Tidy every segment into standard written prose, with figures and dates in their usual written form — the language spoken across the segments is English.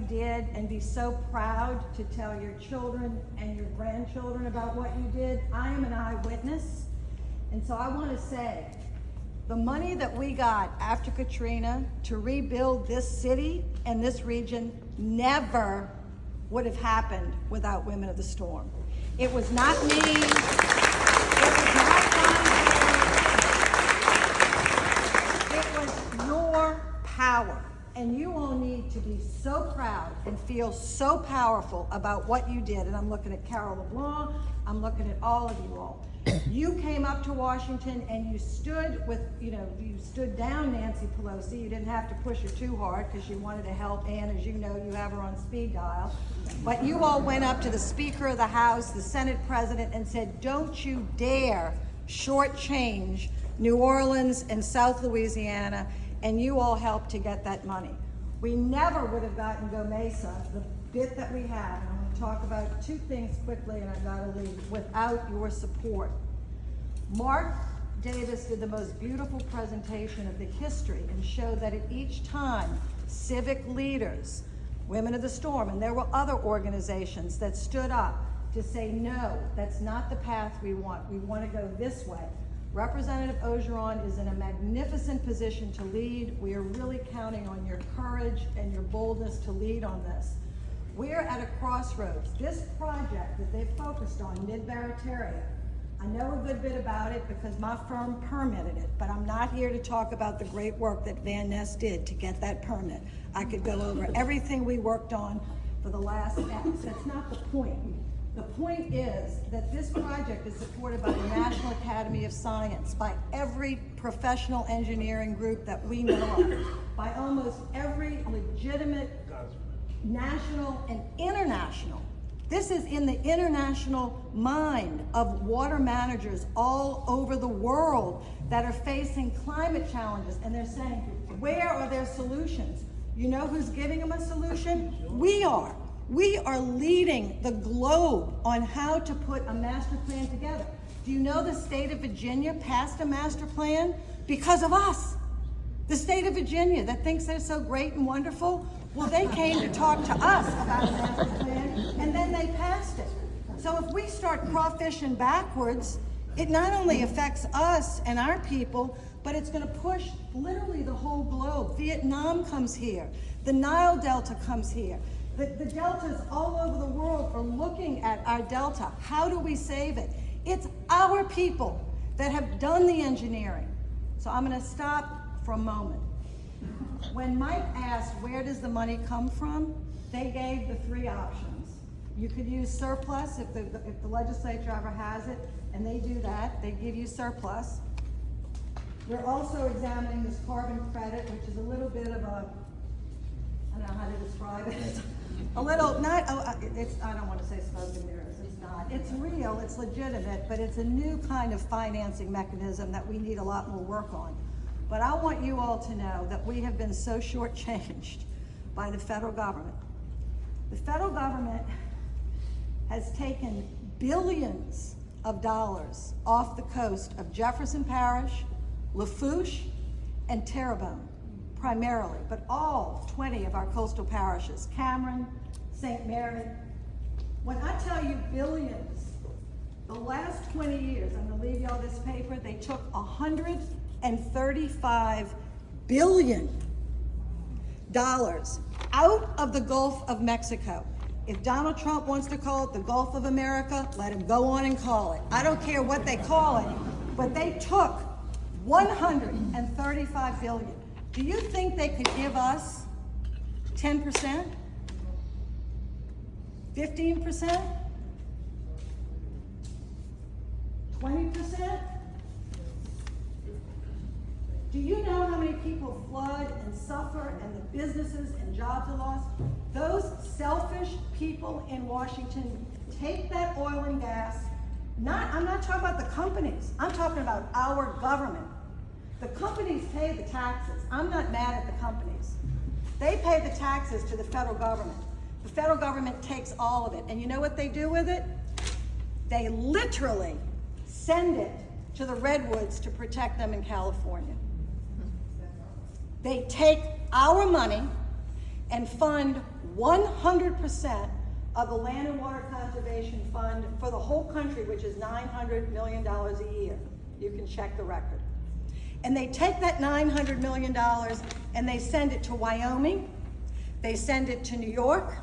did and be so proud to tell your children and your grandchildren about what you did. I am an eyewitness, and so I want to say, the money that we got after Katrina to rebuild this city and this region never would have happened without Women of the Storm. It was not me. It was not Landrieu. It was your power. And you all need to be so proud and feel so powerful about what you did. And I'm looking at Carol LeBlanc, I'm looking at all of you all. You came up to Washington and you stood with, you stood down Nancy Pelosi. You didn't have to push her too hard because you wanted to help Ann. As you know, you have her on speed dial. But you all went up to the Speaker of the House, the Senate President, and said, don't you dare shortchange New Orleans and South Louisiana, and you all helped to get that money. We never would have gotten Go Mesa, the bit that we have, and I'm going to talk about two things quickly and I've got to leave, without your support. Mark Davis did the most beautiful presentation of the history and showed that at each time, civic leaders, Women of the Storm, and there were other organizations that stood up to say, no, that's not the path we want. We want to go this way. Representative Ogeron is in a magnificent position to lead. We are really counting on your courage and your boldness to lead on this. We're at a crossroads. This project that they've focused on, Mid-Barataria, I know a good bit about it because my firm permitted it, but I'm not here to talk about the great work that Van Ness did to get that permit. I could go over everything we worked on for the last X. That's not the point. The point is that this project is supported by the National Academy of Science, by every professional engineering group that we know of, by almost every legitimate national and international. This is in the international mind of water managers all over the world that are facing climate challenges, and they're saying, where are their solutions? You know who's giving them a solution? We are. We are leading the globe on how to put a master plan together. Do you know the state of Virginia passed a master plan? Because of us. The state of Virginia that thinks they're so great and wonderful, well, they came to talk to us about a master plan, and then they passed it. So if we start crawfishing backwards, it not only affects us and our people, but it's going to push literally the whole globe. Vietnam comes here. The Nile Delta comes here. The deltas all over the world are looking at our delta. How do we save it? It's our people that have done the engineering. So I'm going to stop for a moment. When Mike asked, where does the money come from? They gave the three options. You could use surplus if the legislature ever has it, and they do that. They give you surplus. We're also examining this carbon credit, which is a little bit of a, I don't know how to describe it. A little, not, it's, I don't want to say smoke and mirrors, it's not. It's real, it's legitimate, but it's a new kind of financing mechanism that we need a lot more work on. But I want you all to know that we have been so shortchanged by the federal government. The federal government has taken billions of dollars off the coast of Jefferson Parish, Lafourche, and Terrebonne, primarily, but all 20 of our coastal parishes, Cameron, St. Mary. When I tell you billions, the last 20 years, I'm gonna leave y'all this paper, they took $135 billion out of the Gulf of Mexico. If Donald Trump wants to call it the Gulf of America, let him go on and call it. I don't care what they call it, but they took $135 billion. Do you think they could give us 10%? 15%? 20%? Do you know how many people flood and suffer and the businesses and jobs are lost? Those selfish people in Washington take that oil and gas, I'm not talking about the companies, I'm talking about our government. The companies pay the taxes. I'm not mad at the companies. They pay the taxes to the federal government. The federal government takes all of it. And you know what they do with it? They literally send it to the redwoods to protect them in California. They take our money, and fund 100% of the Land and Water Conservation Fund for the whole country, which is $900 million a year. You can check the record. And they take that $900 million and they send it to Wyoming, they send it to New York,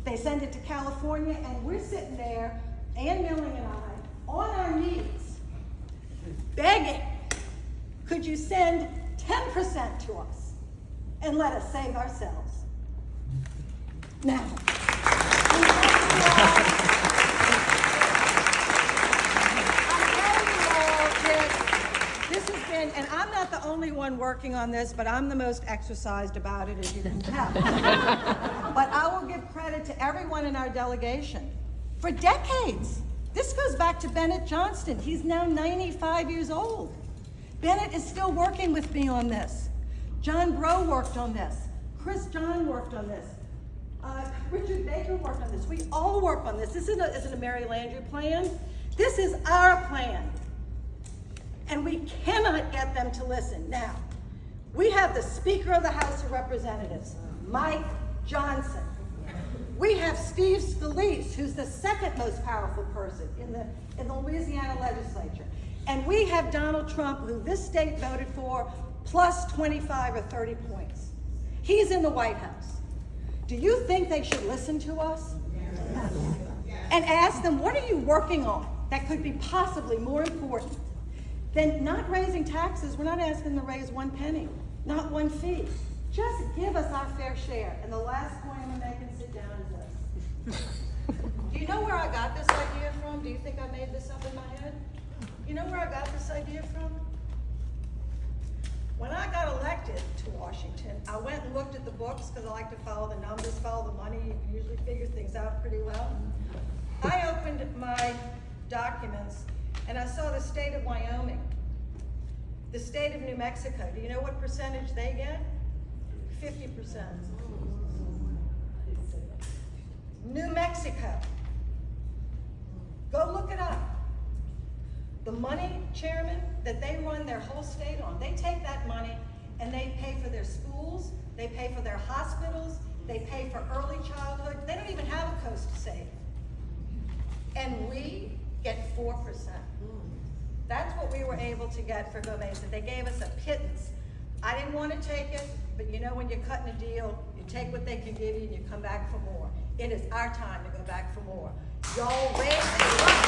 they send it to California, and we're sitting there, Ann Milling and I, on our knees, begging, could you send 10% to us and let us save ourselves? Now, this has been, and I'm not the only one working on this, but I'm the most exercised about it, as you can tell. But I will give credit to everyone in our delegation. For decades, this goes back to Bennett Johnston. He's now 95 years old. Bennett is still working with me on this. John Breaux worked on this. Chris John worked on this. Richard Baker worked on this. We all work on this. This isn't a Mary Landrieu plan. This is our plan. And we cannot get them to listen. Now, we have the Speaker of the House of Representatives, Mike Johnson. We have Steve Scalise, who's the second most powerful person in the Louisiana legislature. And we have Donald Trump, who this state voted for, plus 25 or 30 points. He's in the White House. Do you think they should listen to us? Yes. And ask them, what are you working on that could be possibly more important than not raising taxes? We're not asking them to raise one penny, not one fee. Just give us our fair share. And the last point I'm going to make and sit down is this. Do you know where I got this idea from? Do you think I made this up in my head? You know where I got this idea from? When I got elected to Washington, I went and looked at the books because I like to follow the numbers, follow the money. You can usually figure things out pretty well. I opened my documents and I saw the state of Wyoming, the state of New Mexico. Do you know what percentage they get? 50%. New Mexico. Go look it up. The money, Chairman, that they run their whole state on, they take that money and they pay for their schools, they pay for their hospitals, they pay for early childhood. They don't even have a coast to save. And we get 4%. That's what we were able to get for Gomesa. They gave us a pittance. I didn't want to take it, but you know when you're cutting a deal, you take what they can give you and you come back for more. It is our time to go back for more. Y'all raise it up.